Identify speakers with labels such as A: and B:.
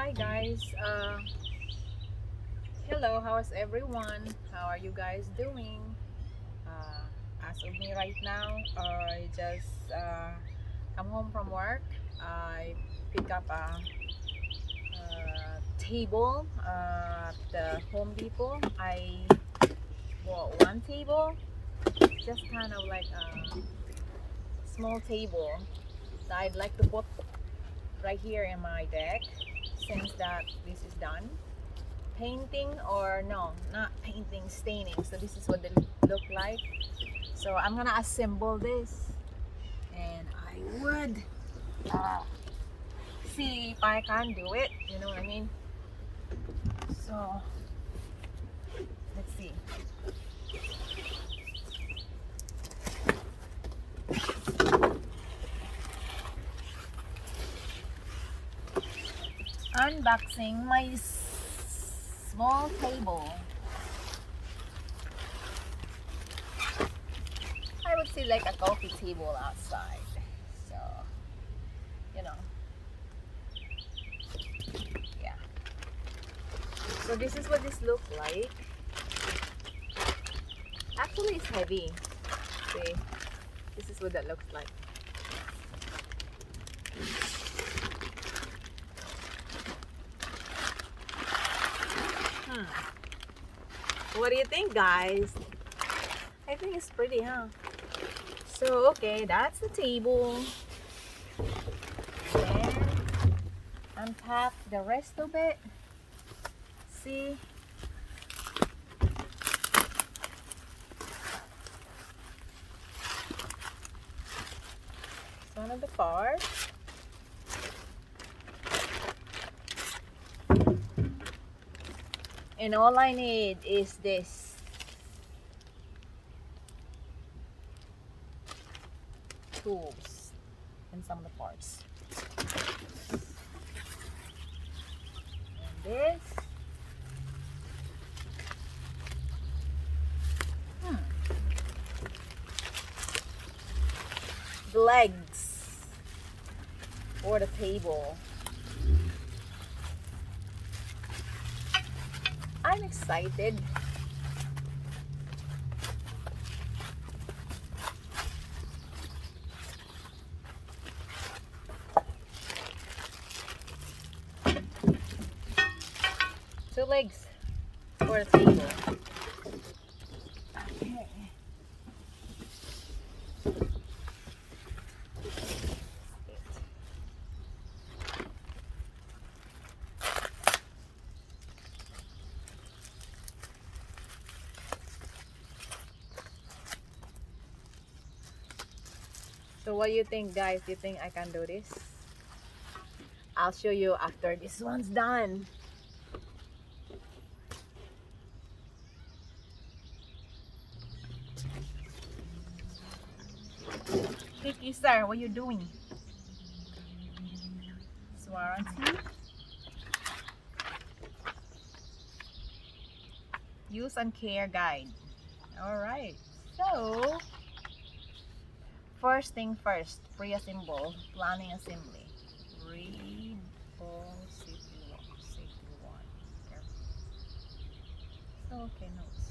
A: Hi guys. Hello. How's everyone? How are you guys doing? As of me right now, I just come home from work. I pick up a table at the Home Depot. I bought one table, just kind of like a small table that I'd like to put right here in my deck since that this is done. Painting, or no, not painting, staining. So this is what they look like. So I'm gonna assemble this, and I would see if I can do it, you know what I mean? So let's see. Unboxing my small table. I would say like a coffee table outside. So, you know, yeah. So this is what this looks like. Actually, it's heavy. See, this is what that looks like. What do you think, guys? I think it's pretty, huh? So, okay, that's the table. Then, unpack the rest of it. See? It's one of the parts. And all I need is this. Tools and some of the parts. And this. The legs for the table. I'm excited. Two legs for the table. Okay. So what do you think, guys? Do you think I can do this? I'll show you after this one's done. Vicky, sir, what are you doing? It's warranty. Use and care guide. Alright. So, first thing first, pre-assemble, planning assembly. Read all safety one. So, okay, notes.